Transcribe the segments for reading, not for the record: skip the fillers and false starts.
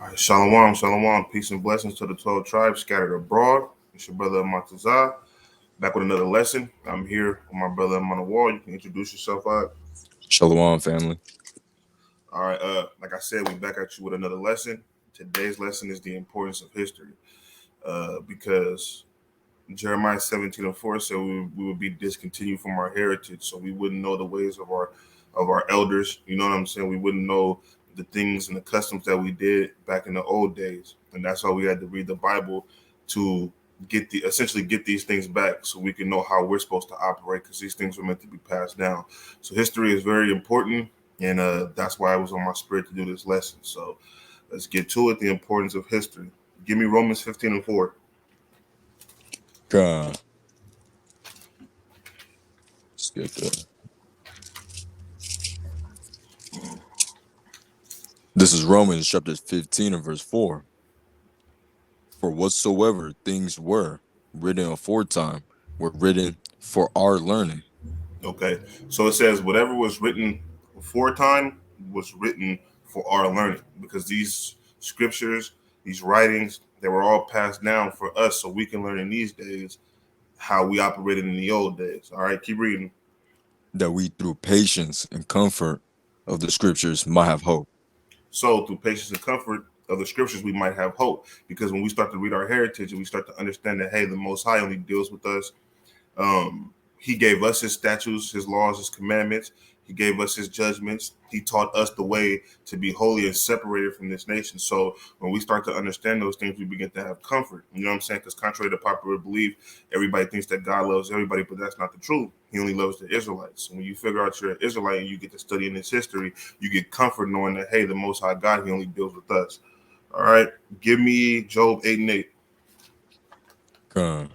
All right, shalom, shalom, peace and blessings to the 12 tribes scattered abroad. It's your brother Matazah, back with another lesson. I'm here with my brother on the wall. You can introduce yourself out. Shalom, family. All right, like I said, we back at you with another lesson. Today's lesson is the importance of history, because Jeremiah 17:4 said we would be discontinued from our heritage, so we wouldn't know the ways of our elders. You know what I'm saying? We wouldn't know the things and the customs that we did back in the old days, and that's why we had to read the Bible to essentially get these things back, so we can know how we're supposed to operate, because these things were meant to be passed down. So history is very important, and that's why I was on my spirit to do this lesson. So let's get to it. The importance of history. Give me Romans 15:4. God. Let's get that. This is Romans chapter 15 and verse 4. For whatsoever things were written aforetime were written for our learning. Okay, so it says whatever was written before time was written for our learning, because these scriptures, these writings, they were all passed down for us, so we can learn in these days how we operated in the old days. All right, keep reading. That we through patience and comfort of the scriptures might have hope. So through patience and comfort of the scriptures, we might have hope, because when we start to read our heritage and we start to understand that, hey, the Most High only deals with us. He gave us his statutes, his laws, his commandments. He gave us his judgments. He taught us the way to be holy and separated from this nation. So when we start to understand those things, we begin to have comfort. You know what I'm saying? Because contrary to popular belief, everybody thinks that God loves everybody, but that's not the truth. He only loves the Israelites. So when you figure out you're an Israelite and you get to study in this history, you get comfort knowing that, hey, the Most High God, he only deals with us. All right. Give me Job 8:8. God.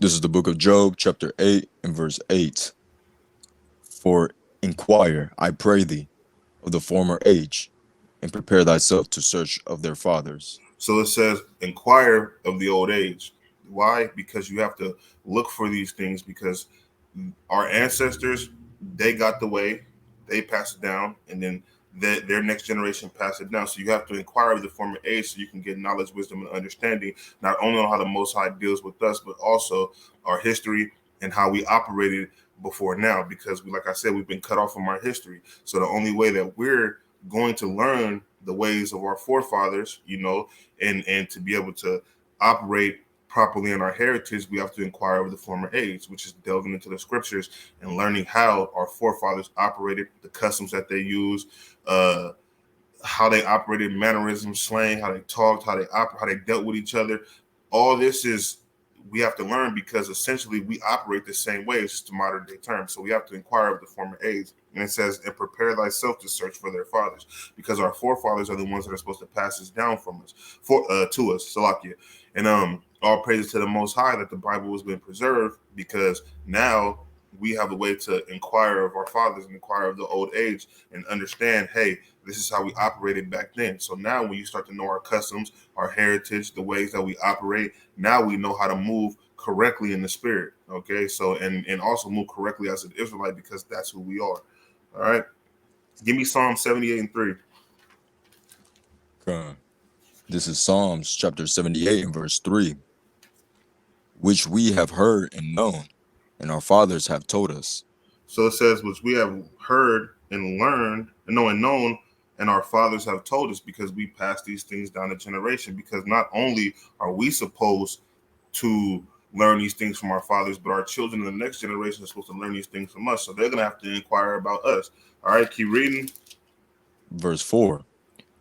This is the book of Job, chapter 8 and verse 8. For inquire, I pray thee, of the former age, and prepare thyself to search of their fathers. So it says, inquire of the old age. Why? Because you have to look for these things, because our ancestors, they got the way, they passed it down, and then their next generation passed it down. So you have to inquire of the former age so you can get knowledge, wisdom, and understanding, not only on how the Most High deals with us, but also our history and how we operated before now. Because like I said, we've been cut off from our history. So the only way that we're going to learn the ways of our forefathers, and to be able to operate properly in our heritage, we have to inquire of the former age, which is delving into the scriptures and learning how our forefathers operated, the customs that they used, how they operated, mannerisms, slang, how they talked, how they dealt with each other. All this is we have to learn, because essentially we operate the same way. It's just a modern day term. So we have to inquire of the former age. And it says, and prepare thyself to search for their fathers, because our forefathers are the ones that are supposed to pass this down from us to us, Salakia. And all praises to the Most High that the Bible has been preserved, because now we have a way to inquire of our fathers and inquire of the old age and understand, hey, this is how we operated back then. So now when you start to know our customs, our heritage, the ways that we operate, now we know how to move correctly in the spirit. Okay, so and also move correctly as an Israelite, because that's who we are. All right, give me Psalm 78:3. God. This is Psalms chapter 78 and verse 3, which we have heard and known, and our fathers have told us. So it says, which we have heard and learned, and known, and our fathers have told us, because we pass these things down the generation. Because not only are we supposed to learn these things from our fathers, but our children in the next generation are supposed to learn these things from us. So they're going to have to inquire about us. All right, keep reading. Verse 4,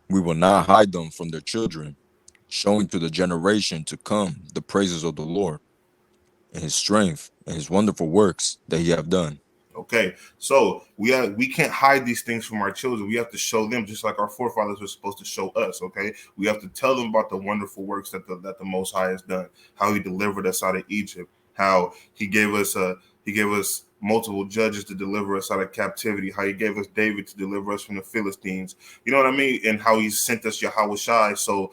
we will not hide them from their children, showing to the generation to come the praises of the Lord and his strength and his wonderful works that he have done. Okay, so we can't hide these things from our children. We have to show them, just like our forefathers were supposed to show us. Okay, we have to tell them about the wonderful works that the Most High has done, how He delivered us out of Egypt, how He gave us multiple judges to deliver us out of captivity, how He gave us David to deliver us from the Philistines. You know what I mean? And how He sent us Yahweh Shai, so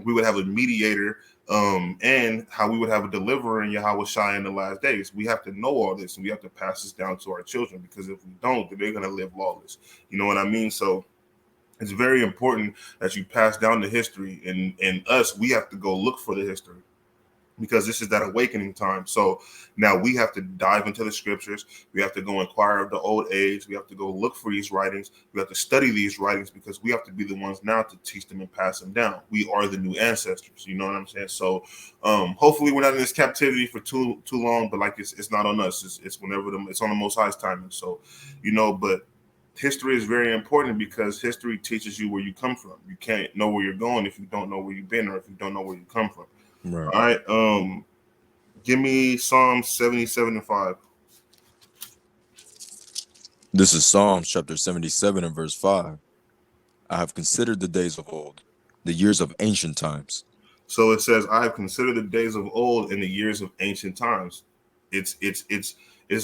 we would have a mediator and how we would have a deliverer in Yahweh Shai in the last days. We have to know all this, and we have to pass this down to our children, because if we don't, then they're going to live lawless. You know what I mean? So it's very important that you pass down the history, and us, we have to go look for the history, because this is that awakening time. So now we have to dive into the scriptures. We have to go inquire of the old age. We have to go look for these writings. We have to study these writings, because we have to be the ones now to teach them and pass them down. We are the new ancestors. You know what I'm saying? So hopefully we're not in this captivity for too long, but like it's not on us. It's whenever it's on the Most High's timing. So, but history is very important, because history teaches you where you come from. You can't know where you're going if you don't know where you've been, or if you don't know where you come from. Right. All right. Give me Psalm 77:5. This is Psalms chapter 77 and verse 5. I have considered the days of old, the years of ancient times. So it says, "I have considered the days of old and the years of ancient times." It's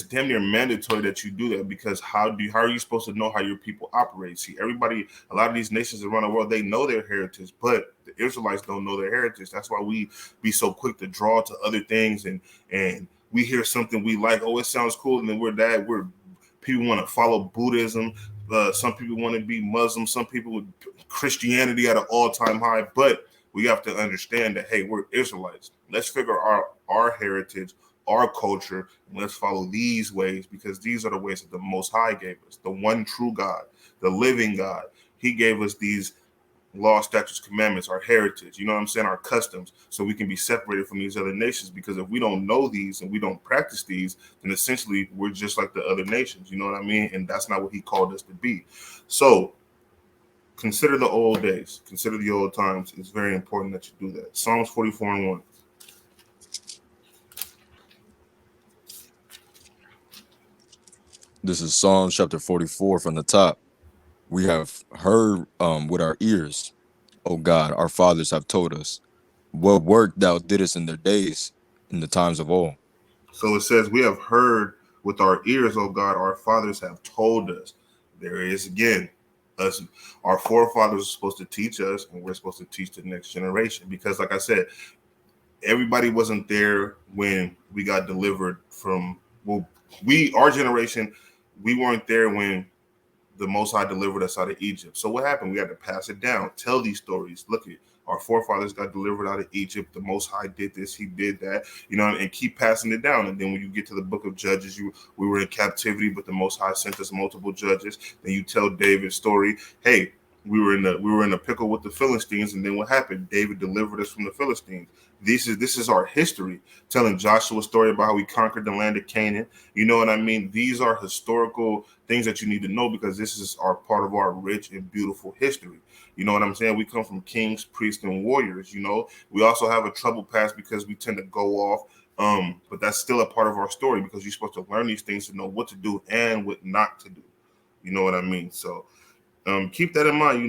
damn near mandatory that you do that, because how are you supposed to know how your people operate? See, a lot of these nations around the world, they know their heritage, but the Israelites don't know their heritage. That's why we be so quick to draw to other things, and we hear something we like, oh, it sounds cool, and then we're people want to follow Buddhism. Some people want to be Muslim. Some people with Christianity at an all-time high, but we have to understand that, hey, we're Israelites. Let's figure out our heritage, our culture, and let's follow these ways, because these are the ways that the Most High gave us, the one true God, the living God. He gave us these law, statutes, commandments, our heritage, you know what I'm saying, our customs, so we can be separated from these other nations. Because if we don't know these and we don't practice these, then essentially we're just like the other nations, you know what I mean? And that's not what he called us to be. So consider the old days, consider the old times. It's very important that you do that. Psalms 44:1. This is Psalms chapter 44 from the top. We have heard with our ears, O God, our fathers have told us, what work thou didst in their days, in the times of old. So it says, we have heard with our ears, oh God, our fathers have told us. There is again, us, our forefathers are supposed to teach us, and we're supposed to teach the next generation. Because, like I said, everybody wasn't there when we got delivered from, our generation, we weren't there when the Most High delivered us out of Egypt. So what happened? We had to pass it down, tell these stories. Look at our forefathers got delivered out of Egypt. The Most High did this, he did that, and keep passing it down. And then when you get to the book of Judges, we were in captivity, but the Most High sent us multiple judges. Then you tell David's story. Hey, we were in a pickle with the Philistines, and then what happened? David delivered us from the Philistines. This is our history, telling Joshua's story about how we conquered the land of Canaan. You know what I mean? These are historical things that you need to know, because this is our part of our rich and beautiful history. You know what I'm saying? We come from kings, priests, and warriors. We also have a troubled past, because we tend to go off. But that's still a part of our story, because you're supposed to learn these things to know what to do and what not to do. You know what I mean? So keep that in mind.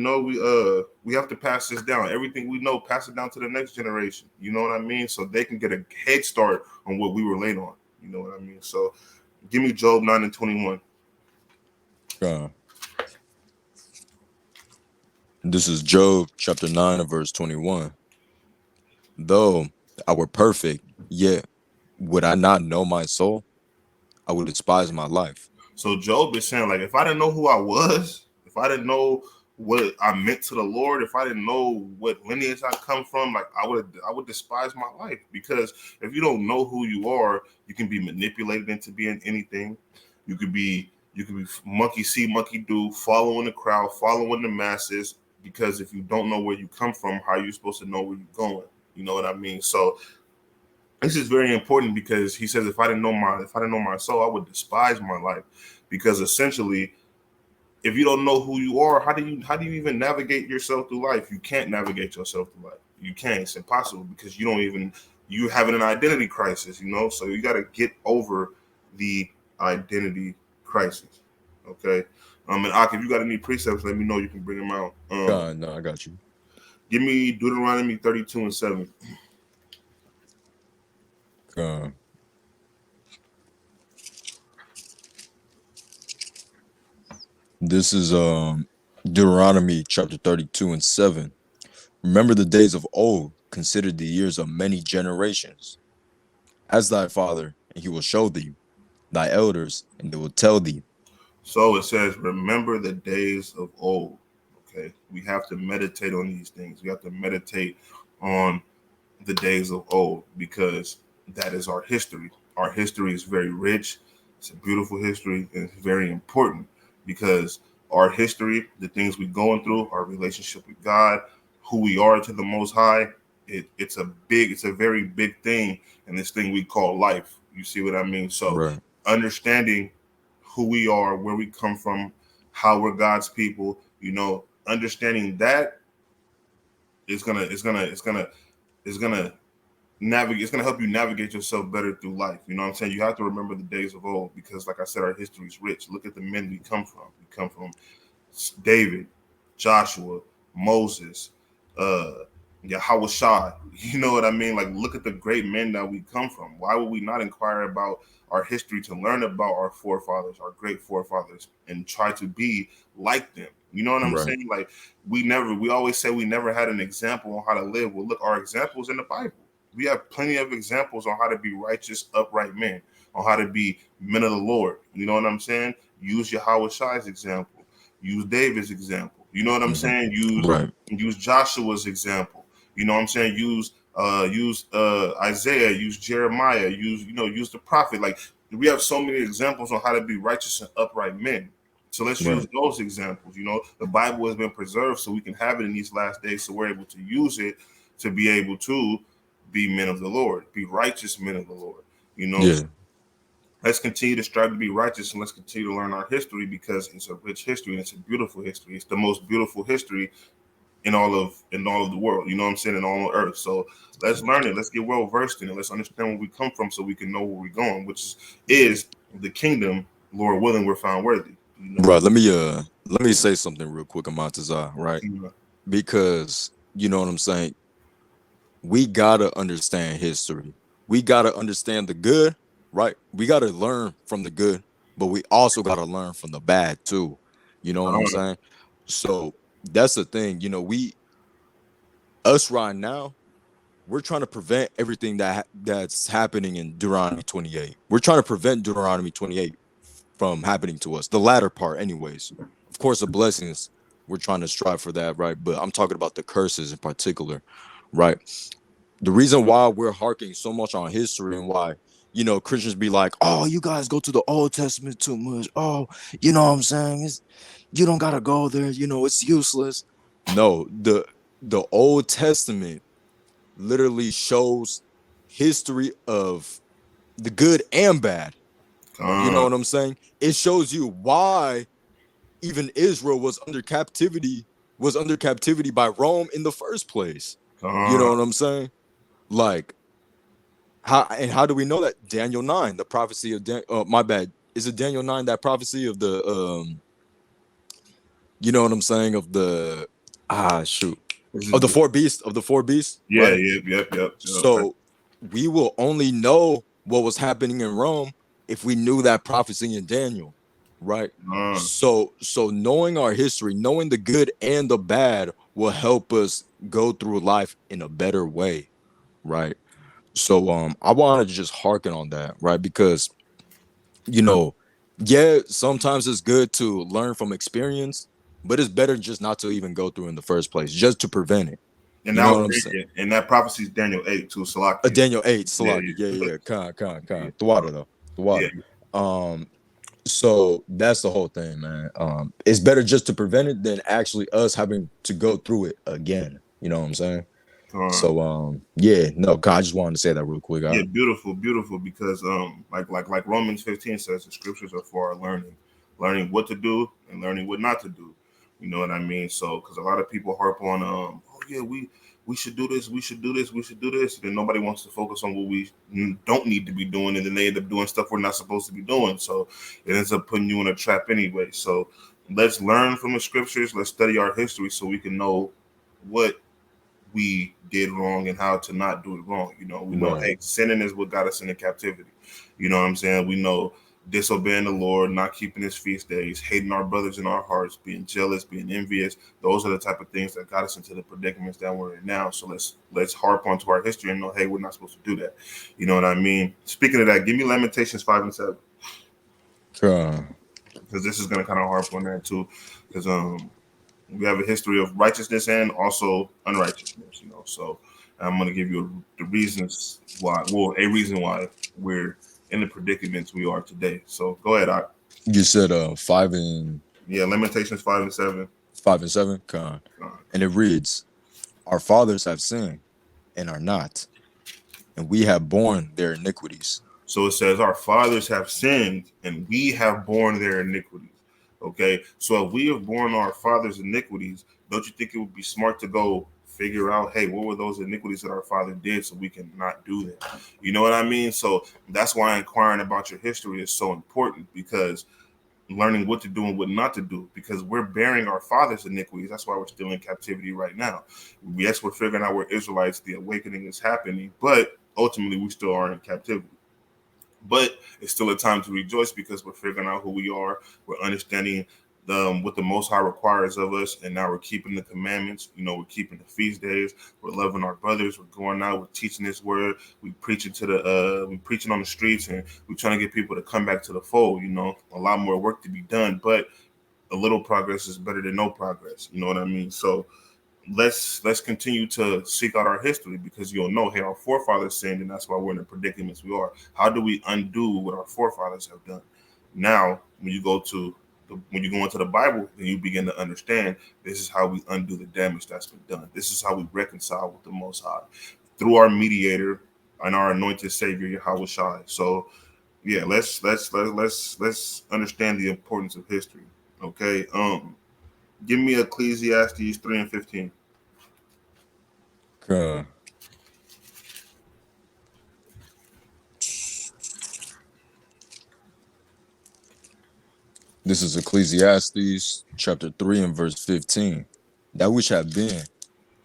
We have to pass this down. Everything we know, pass it down to the next generation. You know what I mean? So they can get a head start on what we were late on. You know what I mean? So give me Job 9:21. This is Job chapter 9 and verse 21. Though I were perfect, yet would I not know my soul, I would despise my life. So Job is saying, like, if I didn't know who I was, if I didn't know what I meant to the Lord, if I didn't know what lineage I come from, like I would despise my life. Because if you don't know who you are, you can be manipulated into being anything. You could be monkey see, monkey do, following the crowd, following the masses. Because if you don't know where you come from, how are you supposed to know where you're going? You know what I mean? So this is very important, because he says, if I didn't know my soul, I would despise my life. Because essentially, if you don't know who you are, how do you even navigate yourself through life? You can't navigate yourself through life. You can't. It's impossible, because you having an identity crisis. So you got to get over the identity crisis. Okay. And Ak, if you got any precepts, let me know. You can bring them out. No, I got you. Give me Deuteronomy 32:7. This is Deuteronomy chapter 32 and 7. Remember the days of old, consider the years of many generations. Ask thy father, and he will show thee, thy elders, and they will tell thee. So it says, remember the days of old. Okay. We have to meditate on these things. We have to meditate on the days of old because that is our history. Our history is very rich. It's a beautiful history and it's very important because our history, the things we're going through, our relationship with God, who we are to the Most High, it's a very big thing in this thing we call life. You see what I mean? So Right. understanding who we are, where we come from, how we're God's people, understanding that is gonna navigate. It's gonna help you navigate yourself better through life. You know what I'm saying? You have to remember the days of old because, like I said, our history is rich. Look at the men we come from. We come from David, Joshua, Moses, uh, Yahweh. You know what I mean? Like, look at the great men that we come from. Why would we not inquire about our history to learn about our forefathers, our great forefathers, and try to be like them? You know what I'm Right. saying? Like, we always say we never had an example on how to live. Well, look, our examples in the Bible. We have plenty of examples on how to be righteous, upright men, on how to be men of the Lord. You know what I'm saying? Use Yahweh Shai's example. Use David's example. You know what I'm Mhm. saying? Use Right. use Joshua's example. You know what I'm saying? Use Isaiah, use Jeremiah, use the prophet. Like we have so many examples on how to be righteous and upright men. So let's use Right. those examples. The Bible has been preserved so we can have it in these last days, so we're able to use it to be able to be men of the Lord, be righteous men of the Lord. So Yeah. let's continue to strive to be righteous and let's continue to learn our history because it's a rich history and it's a beautiful history. It's the most beautiful history in all of the world. You know what I'm saying? In all on earth. So let's learn it. Let's get well versed in it. Let's understand where we come from so we can know where we're going, which is the kingdom. Lord willing, we're found worthy. Right. Let me say something real quick, Amantazar, right? Because you know what I'm saying? We gotta understand history. We gotta understand the good, right? We gotta learn from the good, but we also gotta learn from the bad too. You know what I'm Uh, saying? So that's the thing. Us right now, we're trying to prevent everything that's happening in Deuteronomy 28. We're trying to prevent Deuteronomy 28 from happening to us. The latter part, anyways. Of course, the blessings, we're trying to strive for that, right? But I'm talking about the curses in particular, right? The reason why we're harking so much on history and why Christians be like, oh, you guys go to the Old Testament too much. Oh, you know what I'm saying? You don't gotta go there, it's useless. No, the Old Testament literally shows history of the good and bad. You know uh, what I'm saying? It shows you why even Israel was under captivity by Rome in the first place. You know uh, what I'm saying? Like how do we know that? Daniel 9, the prophecy of my bad. Is it Daniel 9 that prophecy of the you know what I'm saying, of the shoot, this of is the four beasts, yeah, right? yep. So we will only know what was happening in Rome if we knew that prophecy in Daniel, right? Uh, So knowing our history, knowing the good and the bad will help us go through life in a better way, right? So I wanted to just harken on that, right? Because you know, yeah, sometimes it's good to learn from experience, but it's better just not to even go through in the first place, just to prevent it. and You that know was what I'm saying? and that prophecy is Daniel 8 too, Salakia. Daniel 8, Yeah, Salaki. Yeah, yeah, yeah. yeah, Con. The water though. The yeah. water. Um, so that's the whole thing, man. It's better just to prevent it than actually us having to go through it again. You know what I'm saying? Uh, So yeah, no, God, I just wanted to say that real quick. Yeah, beautiful, beautiful. Because like Romans 15 says, the scriptures are for our learning what to do and learning what not to do. You know what I mean? So, because a lot of people harp on, oh yeah, we should do this, we should do this, we should do this, and then nobody wants to focus on what we don't need to be doing, and then they end up doing stuff we're not supposed to be doing. So it ends up putting you in a trap anyway. So let's learn from the scriptures. Let's study our history so we can know what we did wrong and how to not do it wrong. We know, Right. hey, sinning is what got us into captivity. You know what I'm saying? We know disobeying the Lord, not keeping his feast days, hating our brothers in our hearts, being jealous, being envious. Those are the type of things that got us into the predicaments that we're in now. So let's harp onto our history and know, hey, we're not supposed to do that. You know what I mean? Speaking of that, give me Lamentations 5:7. Because this is gonna kind of harp on that too. Because we have a history of righteousness and also unrighteousness, you know. So I'm going to give you the reasons why, well, a reason why we're in the predicaments we are today. So go ahead. You said 5 and Yeah, Lamentations 5:7. 5 and 7. And it reads, "Our fathers have sinned and are not, and we have borne their iniquities." So it says, our fathers have sinned and we have borne their iniquities. Okay. So if we have borne our fathers' iniquities, don't you think it would be smart to go figure out, hey, what were those iniquities that our father did so we can not do that? You know what I mean? So that's why inquiring about your history is so important, because learning what to do and what not to do, because we're bearing our father's iniquities. That's why we're still in captivity right now. Yes, we're figuring out we're Israelites, the awakening is happening, but ultimately we still are in captivity. But it's still a time to rejoice because we're figuring out who we are. We're understanding what the Most High requires of us, and now we're keeping the commandments. You know, we're keeping the feast days. We're loving our brothers. We're going out. We're teaching this word. We preaching to we preaching on the streets, and we're trying to get people to come back to the fold. You know, a lot more work to be done, but a little progress is better than no progress. You know what I mean? So let's continue to seek out our history, because you'll know, hey, our forefathers sinned, and that's why we're in the predicaments we are. How do we undo what our forefathers have done? Now, when you go into the Bible, then you begin to understand this is how we undo the damage that's been done. This is how we reconcile with the Most High through our mediator and our anointed Savior Yahweh Shai. So yeah, let's understand the importance of history. Okay, give me Ecclesiastes 3:15. This is Ecclesiastes chapter 3 and verse 15. That which have been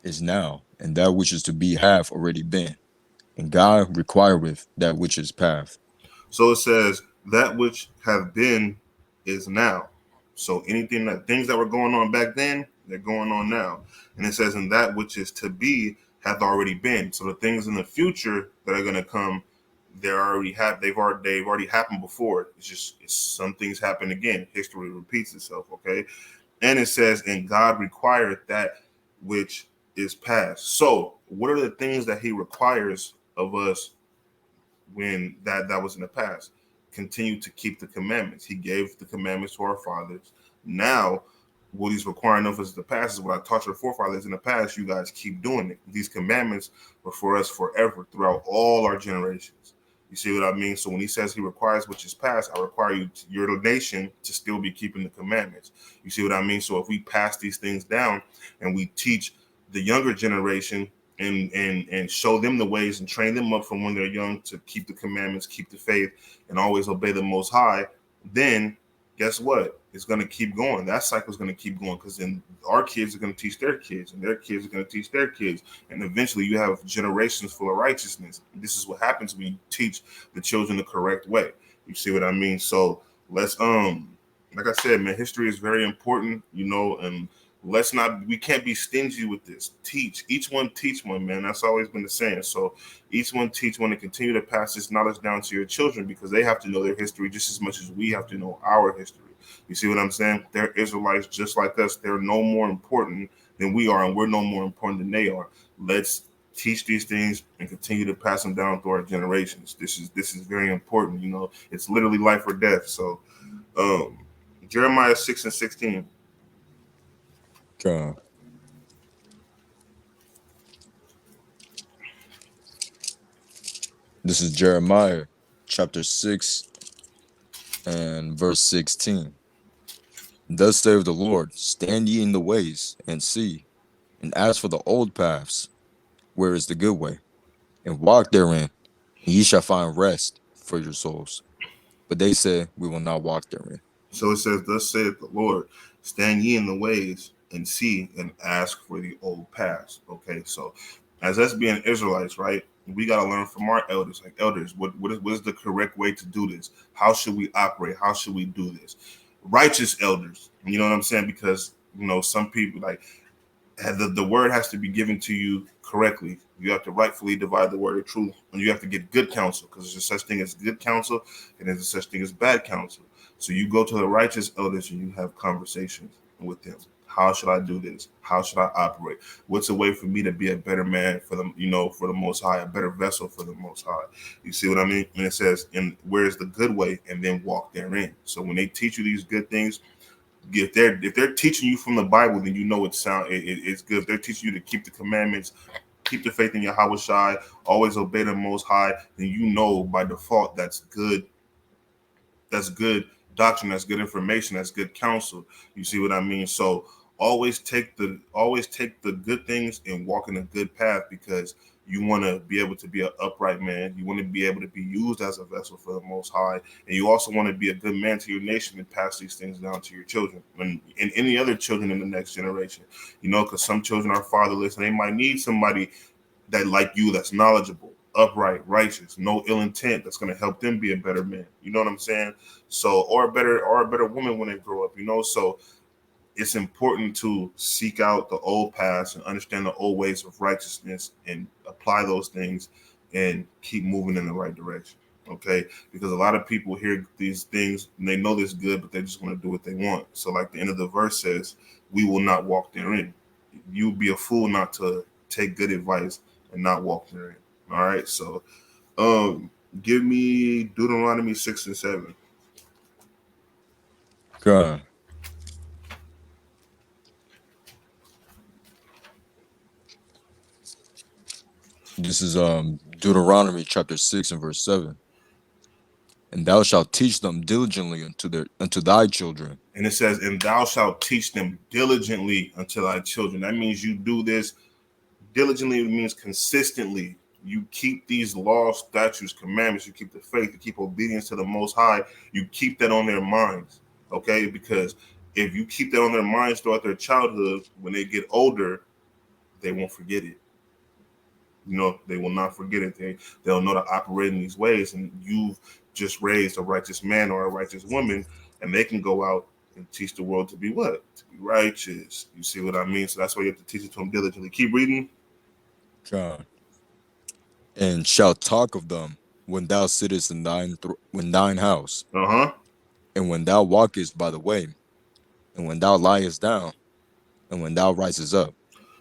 is now, and that which is to be have already been. And God requireth that which is past. So it says that which have been is now. So things that were going on back then, they're going on now. And it says, and that which is to be hath already been. So the things in the future that are going to come, they've already happened before. It's some things happen again. History repeats itself. Okay. And it says, and God required that which is past. So what are the things that he requires of us when that was in the past? Continue to keep the commandments. He gave the commandments to our fathers. Now, what he's requiring of us in the past is what I taught your forefathers in the past. You guys keep doing it. These commandments were for us forever, throughout all our generations. You see what I mean? So when he says he requires which is past, I require your nation to still be keeping the commandments. You see what I mean? So if we pass these things down and we teach the younger generation and show them the ways and train them up from when they're young to keep the commandments, keep the faith, and always obey the Most High, then guess what? It's going to keep going. That cycle is going to keep going, because then our kids are going to teach their kids, and their kids are going to teach their kids, and eventually you have generations full of righteousness. This is what happens when you teach the children the correct way. You see what I mean? So let's like I said, man, history is very important, you know, and we can't be stingy with this. Each one teach one, man. That's always been the saying. So each one teach one, and continue to pass this knowledge down to your children, because they have to know their history just as much as we have to know our history. You see what I'm saying? They're Israelites just like us. They're no more important than we are, and we're no more important than they are. Let's teach these things and continue to pass them down through our generations. This is very important. You know, it's literally life or death. So um Jeremiah 6:16. This is Jeremiah chapter 6 and verse 16. Thus saith the Lord, stand ye in the ways and see, and ask for the old paths, where is the good way, and walk therein, and ye shall find rest for your souls. But they say, we will not walk therein. So it says, thus saith the Lord, stand ye in the ways and see and ask for the old paths. Okay, so as us being Israelites, right? We got to learn from our elders. Like, elders, what is the correct way to do this? How should we operate? How should we do this? Righteous elders, you know what I'm saying? Because some people, like, the word has to be given to you correctly. You have to rightfully divide the word of truth, and you have to get good counsel, because there's a such thing as good counsel, and there's a such thing as bad counsel. So you go to the righteous elders and you have conversations with them. How should I do this? How should I operate? What's a way for me to be a better man for the for the Most High, a better vessel for the Most High? You see what I mean? And it says, "And where's the good way?" and then walk therein. So when they teach you these good things, if they're teaching you from the Bible, then it's good. If they're teaching you to keep the commandments, keep the faith in Yahweh Shai, always obey the Most High, then by default that's good. That's good doctrine. That's good information. That's good counsel. You see what I mean? So always take the good things and walk in a good path, because you want to be able to be an upright man. You want to be able to be used as a vessel for the Most High, and you also want to be a good man to your nation and pass these things down to your children and any other children in the next generation. Because some children are fatherless, and they might need somebody that, like you, that's knowledgeable, upright, righteous, no ill intent, that's going to help them be a better man. You know what I'm saying? So, or a better woman when they grow up. So it's important to seek out the old past and understand the old ways of righteousness and apply those things and keep moving in the right direction. Okay, because a lot of people hear these things and they know this good, but they just want to do what they want. So, like the end of the verse says, we will not walk therein. You would be a fool not to take good advice and not walk therein. All right, so um, give me Deuteronomy 6 and 7. God, this is Deuteronomy chapter 6 and verse 7. And thou shalt teach them diligently unto thy children. And it says, and thou shalt teach them diligently unto thy children. That means you do this diligently. It means consistently. You keep these laws, statutes, commandments. You keep the faith. You keep obedience to the Most High. You keep that on their minds, okay? Because if you keep that on their minds throughout their childhood, when they get older, they won't forget it. They will not forget it. They'll know to operate in these ways. And you've just raised a righteous man or a righteous woman, and they can go out and teach the world to be what? To be righteous. You see what I mean? So that's why you have to teach it to them diligently. Keep reading. God. And shalt talk of them when thou sittest in thine house, Uh-huh. and when thou walkest by the way, and when thou liest down, and when thou risest up.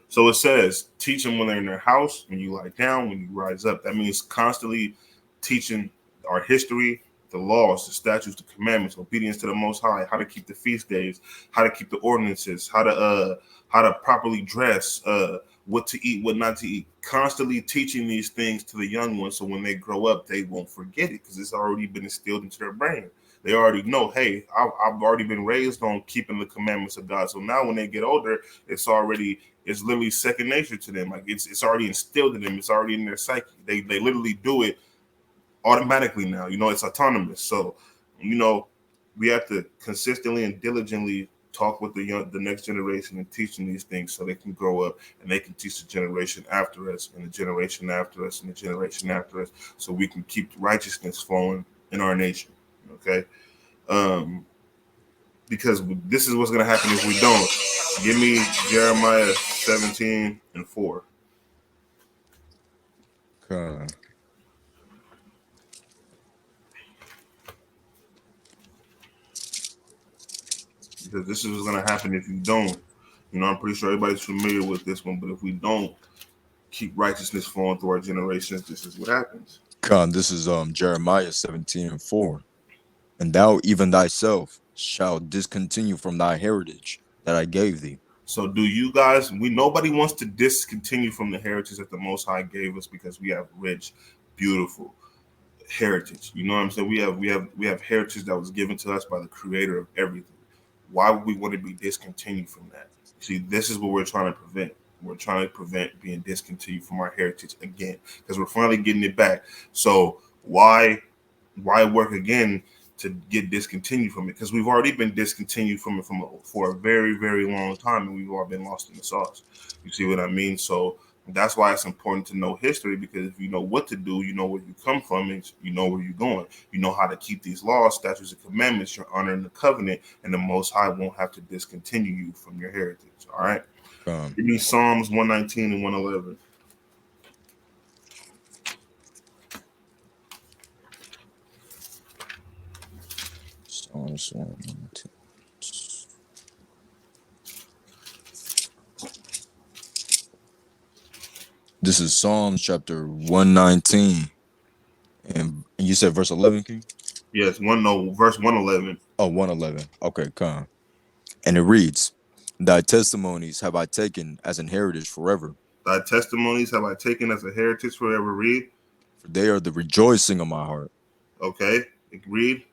So it says, teach them when they're in their house, when you lie down, when you rise up. That means constantly teaching our history, the laws, the statutes, the commandments, obedience to the Most High, how to keep the feast days, how to keep the ordinances, how to properly dress, what to eat, what not to eat. Constantly teaching these things to the young ones, so when they grow up, they won't forget it, because it's already been instilled into their brain. They already know, hey, I've already been raised on keeping the commandments of God. So now when they get older, it's literally second nature to them. Like it's already instilled in them. It's already in their psyche. They literally do it automatically now. It's autonomous. So, we have to consistently and diligently talk with the next generation and teach them these things, so they can grow up and they can teach the generation after us and the generation after us and the generation after us, so we can keep righteousness flowing in our nation. Okay. Because this is what's going to happen if we don't. Give me Jeremiah 17:4. God. Because this is what's going to happen if you don't. I'm pretty sure everybody's familiar with this one, but if we don't keep righteousness flowing through our generations, this is what happens. God, this is Jeremiah 17 and 4. And thou even thyself shalt discontinue from thy heritage that I gave thee. So do you guys, nobody wants to discontinue from the heritage that the Most High gave us, because we have rich, beautiful heritage. You know what I'm saying? We have heritage that was given to us by the creator of everything. Why would we want to be discontinued from that? See, this is what we're trying to prevent. We're trying to prevent being discontinued from our heritage again, because we're finally getting it back. So why work again to get discontinued from it? Because we've already been discontinued from it for a very, very long time, and we've all been lost in the sauce. You see what I mean? So That's why it's important to know history, because if you know what to do, you know where you come from, and you know where you're going. You know how to keep these laws, statutes, and commandments. You're honoring the covenant, and the Most High won't have to discontinue you from your heritage. All right. Um, Give me Psalms 119 and 111. Psalms 1. This is Psalms chapter 119. And you said verse 11, King? Yes, verse 111. Oh, 111. Okay, come. And it reads, Thy testimonies have I taken as an heritage forever, Thy testimonies have I taken as a heritage forever. Read. for they are the rejoicing of my heart. Okay. Read.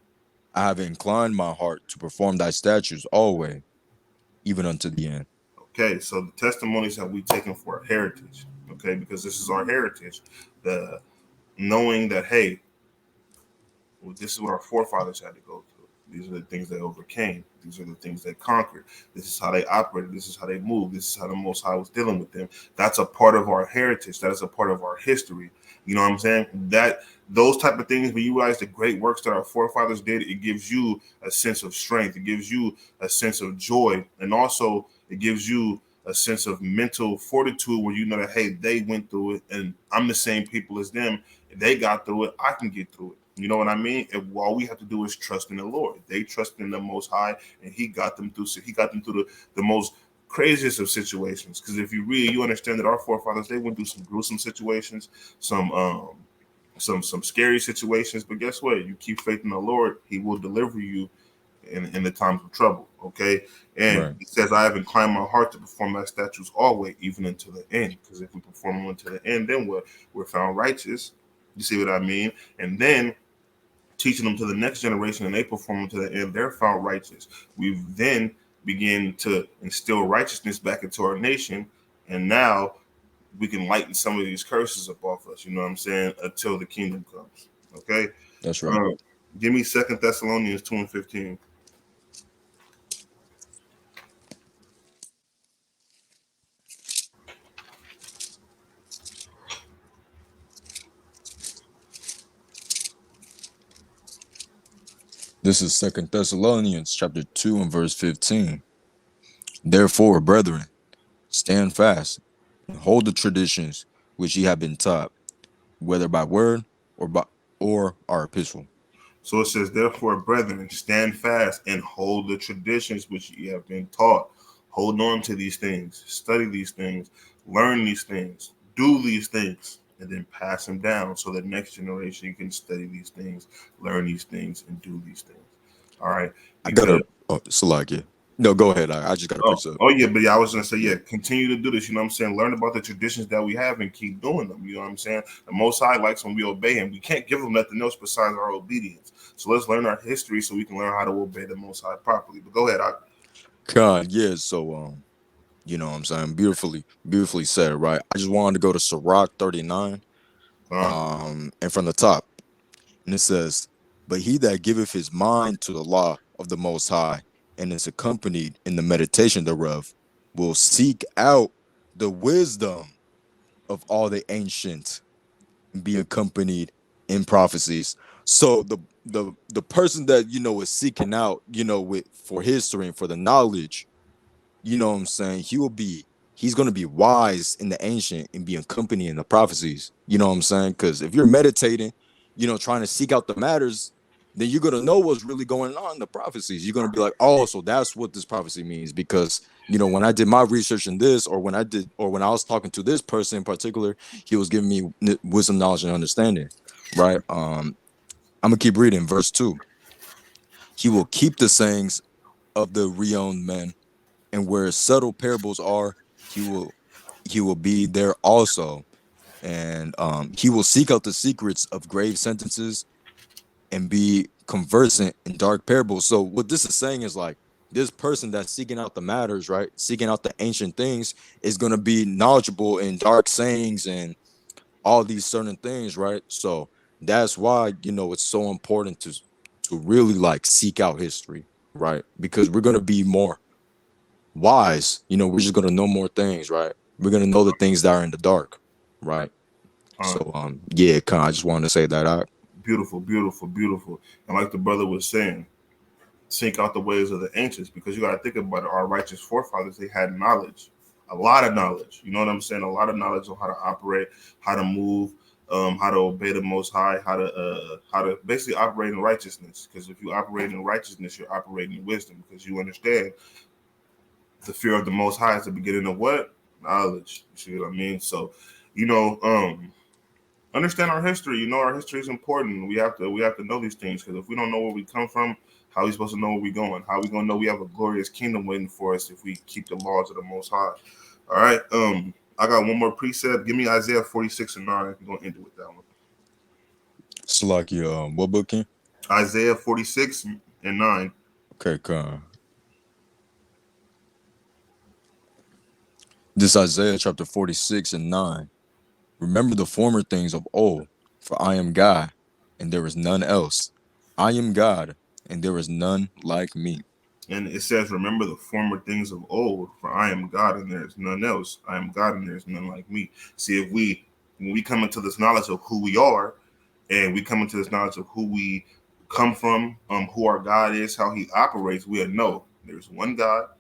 I have inclined my heart to perform thy statutes always, even unto the end. Okay. So the testimonies have we taken for our heritage. Okay, because this is our heritage. The knowing that, hey, well, this is what our forefathers had to go through. These are the things they overcame. These are the things they conquered. This is how they operated. This is how they moved. This is how the Most High was dealing with them. That's a part of our heritage. That is a part of our history. You know what I'm saying? That those type of things, when you realize the great works that our forefathers did, it gives you a sense of strength. It gives you a sense of joy, and also it gives you a sense of mental fortitude where you know that, hey, they went through it, and I'm the same people as them. They got through it. I can get through it. You know what I mean? And all we have to do is trust in the Lord. They trusted in the Most High, and He got them through. He got them through the most craziest of situations. Because if you read, you understand that our forefathers, they went through some gruesome situations, some some scary situations. But guess what? You keep faith in the Lord, He will deliver you in the times of trouble. Okay. And Right. He says, I have inclined my heart to perform thy statutes always, even unto the end. Because if we perform them unto the end, then we're found righteous. You see what I mean? And then teaching them to the next generation, and they perform them to the end, they're found righteous. We then begin to instill righteousness back into our nation, and now we can lighten some of these curses up off us. You know what I'm saying? Until the kingdom comes. Okay. That's right. Uh, Give me Second Thessalonians 2:15. This is Second Thessalonians chapter 2 and verse 15. Therefore, brethren, stand fast and hold the traditions which ye have been taught, whether by word or our epistle. So it says, therefore, brethren, stand fast and hold the traditions which ye have been taught. Hold on to these things, study these things, learn these things, do these things, and then pass them down so the next generation can study these things, learn these things, and do these things. All right. I gotta Because Salakia. No, go ahead. I just gotta Oh, precept. oh yeah, but yeah, I was gonna say, yeah, continue to do this. You know what I'm saying? Learn about the traditions that we have and keep doing them. You know what I'm saying? The Most High likes when we obey Him. We can't give Him nothing else besides our obedience. So let's learn our history so we can learn how to obey the Most High properly. But go ahead, God, yeah, so you know what I'm saying? Beautifully said, right? I just wanted to go to Sirach 39, uh, and from the top. And it says, But he that giveth his mind to the law of the Most High, and is accompanied in the meditation thereof, will seek out the wisdom of all the ancient, and be accompanied in prophecies. So the person that is seeking out, with for history and for the knowledge, you know what I'm saying, he's going to be wise in the ancient and be accompanying the prophecies. You know what I'm saying? Because if you're meditating, trying to seek out the matters, then you're going to know what's really going on in the prophecies. You're going to be like, oh, so that's what this prophecy means. Because when I did my research in this, or when I was talking to this person in particular, he was giving me wisdom, knowledge, and understanding. Right. I'm gonna keep reading verse 2. He will keep the sayings of the renowned men, and where subtle parables are, he will he will be there also. And he will seek out the secrets of grave sentences, and be conversant in dark parables. So what this is saying is, like, this person that's seeking out the matters, right, seeking out the ancient things, is going to be knowledgeable in dark sayings and all these certain things, right? So that's why it's so important to really, like, seek out history, right? Because we're going to be more wise. We're just going to know more things, right? we're gonna know the things that are in the dark, right? Uh, So yeah, I just wanted to say that out. Beautiful, beautiful, beautiful. And like the brother was saying, seek out the ways of the ancients, because you got to think about it. Our righteous forefathers, they had knowledge, a lot of knowledge. You know what I'm saying? A lot of knowledge on how to operate, how to move, how to obey the Most High, how to basically operate in righteousness. Because if you operate in righteousness, you're operating in wisdom, because you understand the fear of the Most High is the beginning of what? Knowledge. You see what I mean? So, you know, understand our history. You know, our history is important. We have to know these things, because if we don't know where we come from, how are we supposed to know where we're going? How are we gonna know we have a glorious kingdom waiting for us if we keep the laws of the Most High? All right. I got one more precept. Give me Isaiah 46:9. We're gonna end it with that one. It's like what book, King? Isaiah 46:9. Okay, this Isaiah chapter 46:9. Remember the former things of old, for I am God, and there is none else. I am God, and there is none like me. And it says, "Remember the former things of old, for I am God, and there is none else. I am God, and there is none like me." See, if we when we come into this knowledge of who we are, and we come into this knowledge of who we come from, who our God is, how He operates, we'll know there's one God.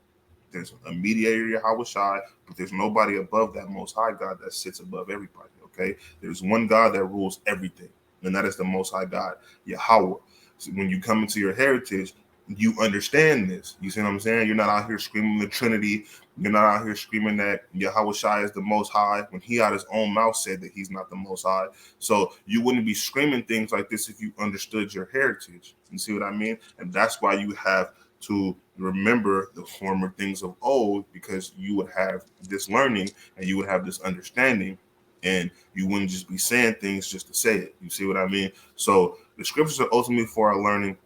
There's a mediator, Yahweh Shai, but there's nobody above that Most High God that sits above everybody. Okay, there's one God that rules everything, and that is the Most High God, Yahweh. So when you come into your heritage, you understand this. You see what I'm saying? You're not out here screaming the Trinity. You're not out here screaming that Yahweh Shai is the Most High when He out His own mouth said that He's not the Most High. So you wouldn't be screaming things like this if you understood your heritage. You see what I mean? And that's why you have to remember the former things of old, because you would have this learning and you would have this understanding, and you wouldn't just be saying things just to say it. You see what I mean? So the scriptures are ultimately for our learning.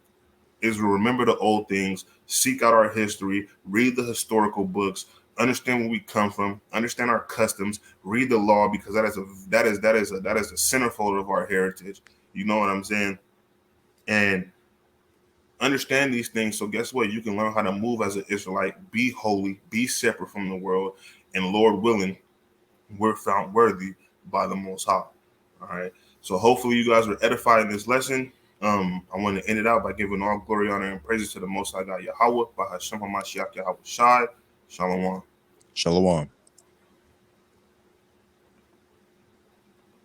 Is we remember the old things, seek out our history, read the historical books, understand where we come from, understand our customs, read the law, because that is a centerfold of our heritage. You know what I'm saying? And understand these things. So guess what? You can learn how to move as an Israelite, be holy, be separate from the world, and Lord willing, we're found worthy by the Most High. All right. So hopefully you guys were edified in this lesson. I want to end it out by giving all glory, honor, and praises to the Most High God Yahweh, by Hashem HaMashiach Yahweh Shai. Shalom. Shalom.